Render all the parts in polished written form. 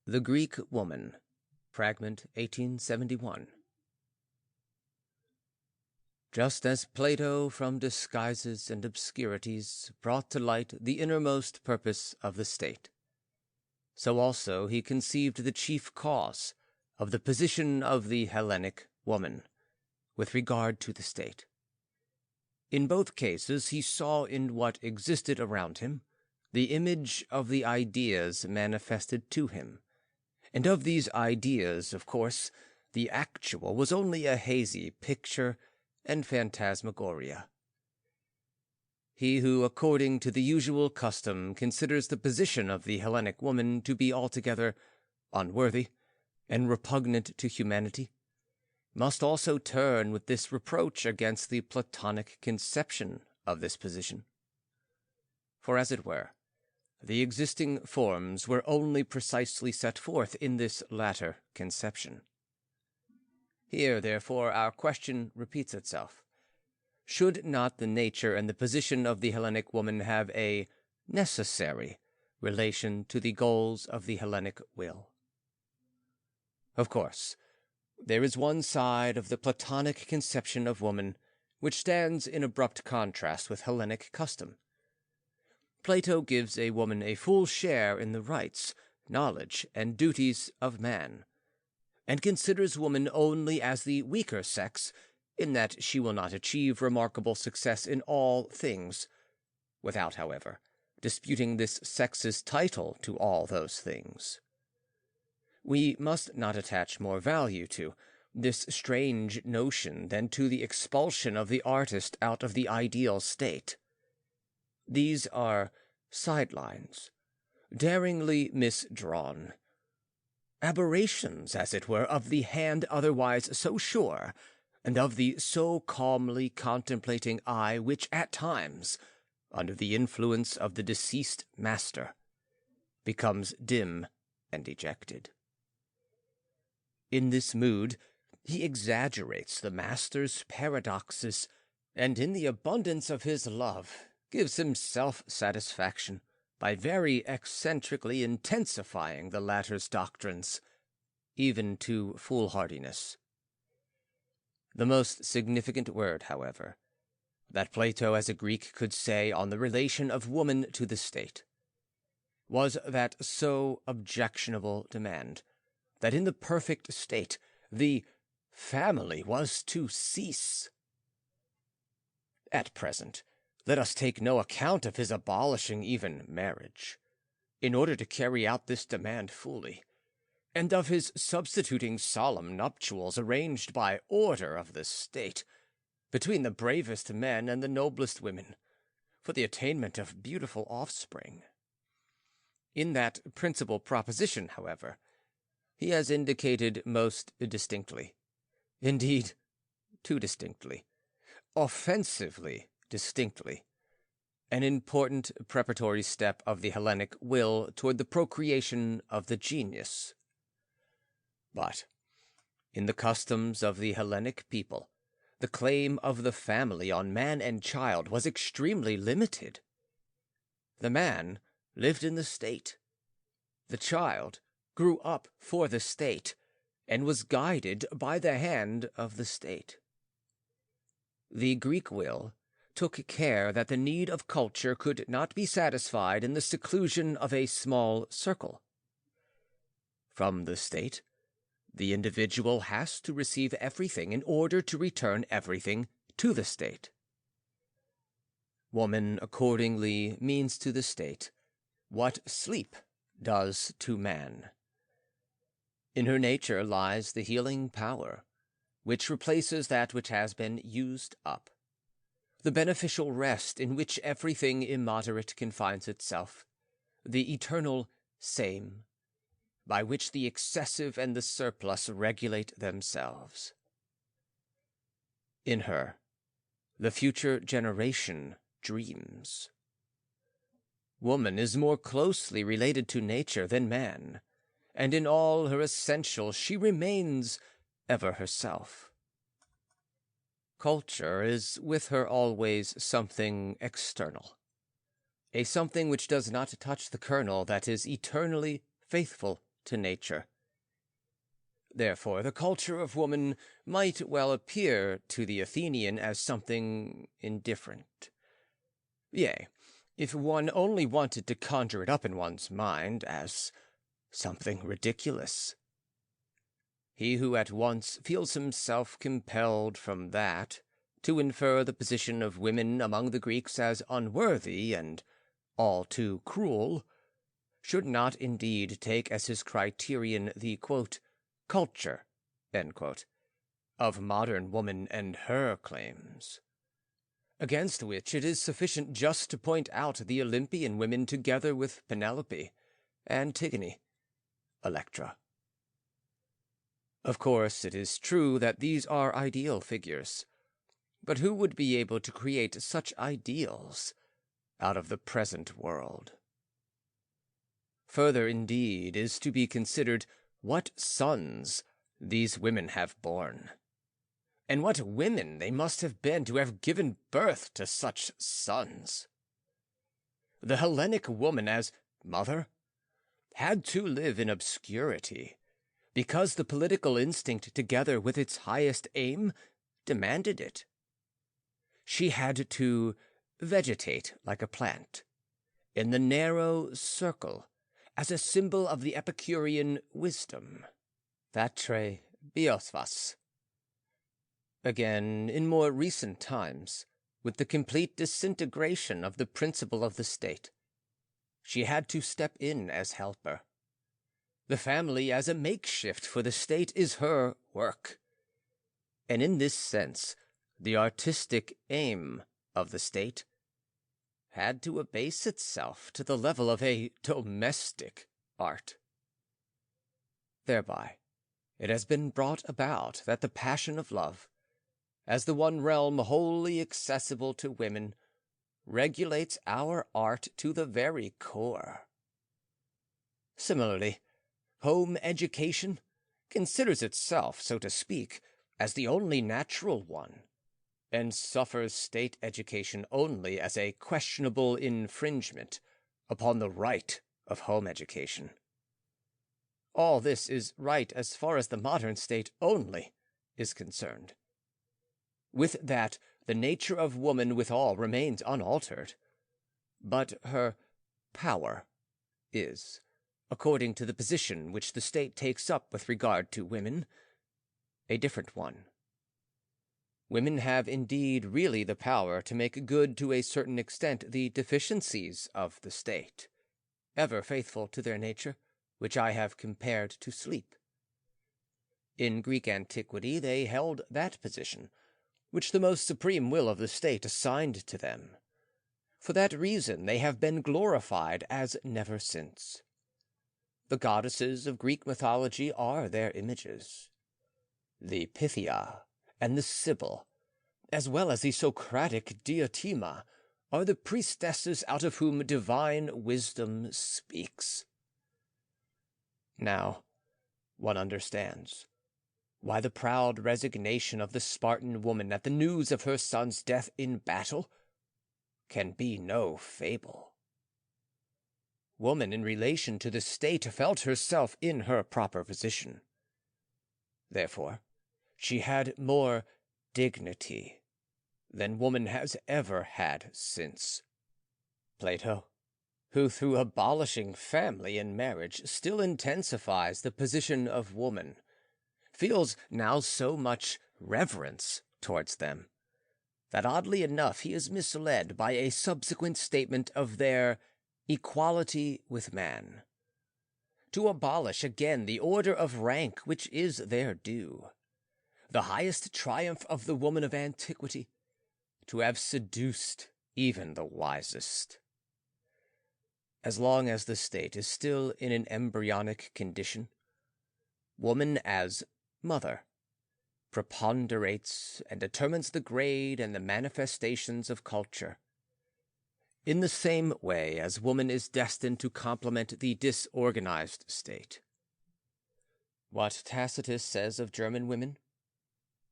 The Greek Woman, Fragment 1871. Just as Plato from disguises and obscurities brought to light the innermost purpose of the state, so also he conceived the chief cause of the position of the Hellenic woman with regard to the state. In both cases he saw in what existed around him the image of the ideas manifested to him, and of these ideas, of course, the actual was only a hazy picture and phantasmagoria. He who, according to the usual custom, considers the position of the Hellenic woman to be altogether unworthy and repugnant to humanity, must also turn with this reproach against the Platonic conception of this position. For, as it were, the existing forms were only precisely set forth in this latter conception. Here, therefore, our question repeats itself. Should not the nature and the position of the Hellenic woman have a necessary relation to the goals of the Hellenic will? Of course, there is one side of the Platonic conception of woman which stands in abrupt contrast with Hellenic custom. Plato gives a woman a full share in the rights, knowledge, and duties of man, and considers woman only as the weaker sex, in that she will not achieve remarkable success in all things, without, however, disputing this sex's title to all those things. We must not attach more value to this strange notion than to the expulsion of the artist out of the ideal state. These are sidelines, daringly misdrawn, aberrations, as it were, of the hand otherwise so sure, and of the so calmly contemplating eye which at times, under the influence of the deceased master, becomes dim and dejected. In this mood, he exaggerates the master's paradoxes, and in the abundance of his love gives himself satisfaction by very eccentrically intensifying the latter's doctrines, even to foolhardiness. The most significant word, however, that Plato as a Greek could say on the relation of woman to the state, was that so objectionable demand, that in the perfect state the family was to cease. At present, let us take no account of his abolishing even marriage, in order to carry out this demand fully, and of his substituting solemn nuptials arranged by order of the state, between the bravest men and the noblest women, for the attainment of beautiful offspring. In that principal proposition, however, he has indicated most distinctly, indeed, too distinctly, offensively distinctly, an important preparatory step of the Hellenic will toward the procreation of the genius. But, in the customs of the Hellenic people, the claim of the family on man and child was extremely limited. The man lived in the state. The child grew up for the state, and was guided by the hand of the state. The Greek will took care that the need of culture could not be satisfied in the seclusion of a small circle. From the state, the individual has to receive everything in order to return everything to the state. Woman, accordingly, means to the state what sleep does to man. In her nature lies the healing power, which replaces that which has been used up, the beneficial rest in which everything immoderate confines itself, the eternal same, by which the excessive and the surplus regulate themselves. In her, the future generation dreams. Woman is more closely related to nature than man, and in all her essentials she remains ever herself. Culture is with her always something external, a something which does not touch the kernel that is eternally faithful to nature. Therefore, the culture of woman might well appear to the Athenian as something indifferent. Yea, if one only wanted to conjure it up in one's mind as something ridiculous. He who at once feels himself compelled from that to infer the position of women among the Greeks as unworthy and all too cruel, should not indeed take as his criterion the culture, of modern woman and her claims, against which it is sufficient just to point out the Olympian women together with Penelope, Antigone, Electra. Of course, it is true that these are ideal figures, but who would be able to create such ideals out of the present world? Further, indeed, is to be considered what sons these women have borne, and what women they must have been to have given birth to such sons. The Hellenic woman as mother had to live in obscurity, because the political instinct, together with its highest aim, demanded it. She had to vegetate like a plant, in the narrow circle, as a symbol of the Epicurean wisdom, patre biosphos. Again, in more recent times, with the complete disintegration of the principle of the state, she had to step in as helper. The family as a makeshift for the state is her work. And in this sense, the artistic aim of the state had to abase itself to the level of a domestic art. Thereby, it has been brought about that the passion of love, as the one realm wholly accessible to women, regulates our art to the very core. Similarly, home education considers itself, so to speak, as the only natural one, and suffers state education only as a questionable infringement upon the right of home education. All this is right as far as the modern state only is concerned. With that, the nature of woman withal remains unaltered, but her power is, according to the position which the state takes up with regard to women, a different one. Women have indeed really the power to make good to a certain extent the deficiencies of the state, ever faithful to their nature, which I have compared to sleep. In Greek antiquity they held that position, which the most supreme will of the state assigned to them. For that reason they have been glorified as never since. The goddesses of Greek mythology are their images. The Pythia and the Sibyl, as well as the Socratic Diotima, are the priestesses out of whom divine wisdom speaks. Now, one understands why the proud resignation of the Spartan woman at the news of her son's death in battle can be no fable. Woman in relation to the state felt herself in her proper position. Therefore, she had more dignity than woman has ever had since. Plato, who through abolishing family and marriage still intensifies the position of woman, feels now so much reverence towards them, that oddly enough he is misled by a subsequent statement of their equality with man, to abolish again the order of rank which is their due, the highest triumph of the woman of antiquity, to have seduced even the wisest. As long as the state is still in an embryonic condition, woman as mother preponderates and determines the grade and the manifestations of culture, in the same way as woman is destined to complement the disorganized state. What Tacitus says of German women,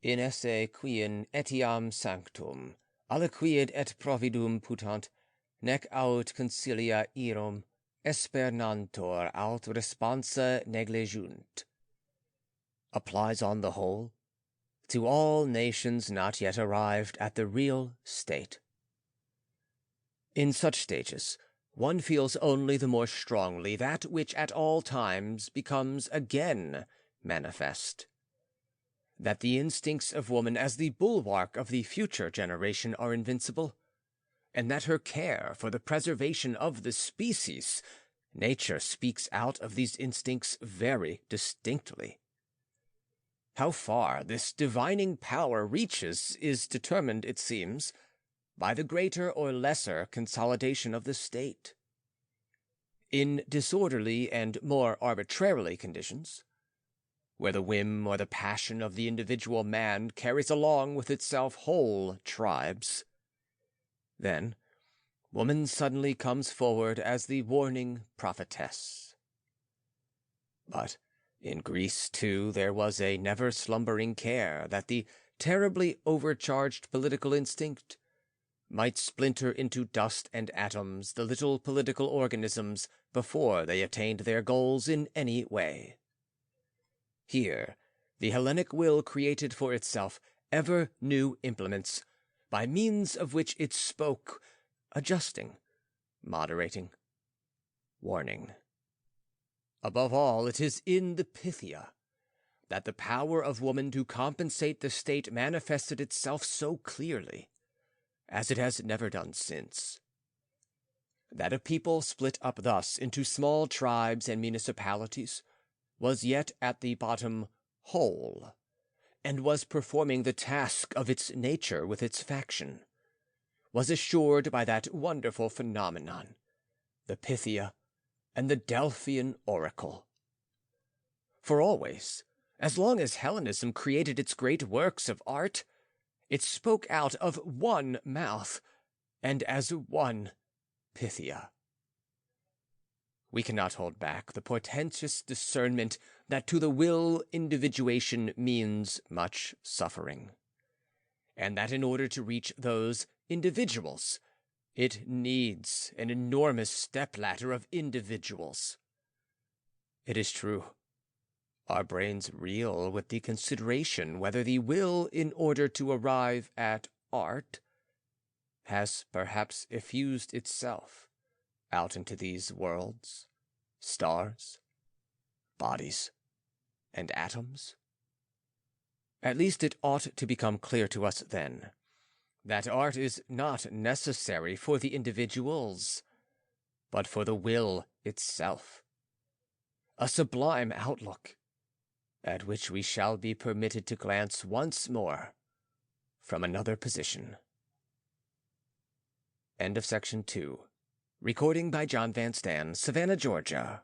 in esse quien etiam sanctum, aliquid et providum putant, nec aut concilia irum, Espernantur aut responsa negligiunt, applies on the whole to all nations not yet arrived at the real state. In such stages, one feels only the more strongly that which at all times becomes again manifest, that the instincts of woman as the bulwark of the future generation are invincible, and that her care for the preservation of the species, nature speaks out of these instincts very distinctly. How far this divining power reaches is determined, it seems, by the greater or lesser consolidation of the state. In disorderly and more arbitrarily conditions, where the whim or the passion of the individual man carries along with itself whole tribes, then woman suddenly comes forward as the warning prophetess. But in Greece, too, there was a never-slumbering care that the terribly overcharged political instinct might splinter into dust and atoms the little political organisms before they attained their goals in any way. Here, the Hellenic will created for itself ever new implements, by means of which it spoke, adjusting, moderating, warning. Above all, it is in the Pythia that the power of woman to compensate the state manifested itself so clearly, as it has never done since. That a people split up thus into small tribes and municipalities was yet at the bottom whole, and was performing the task of its nature with its faction, was assured by that wonderful phenomenon, the Pythia and the Delphian oracle. For always, as long as Hellenism created its great works of art, it spoke out of one mouth, and as one Pythia. We cannot hold back the portentous discernment that to the will individuation means much suffering, and that in order to reach those individuals, it needs an enormous stepladder of individuals. It is true, our brains reel with the consideration whether the will, in order to arrive at art, has perhaps effused itself out into these worlds, stars, bodies, and atoms. At least it ought to become clear to us then that art is not necessary for the individuals, but for the will itself. A sublime outlook, at which we shall be permitted to glance once more from another position. End of section 2. Recording by John Van Stan, Savannah, Georgia.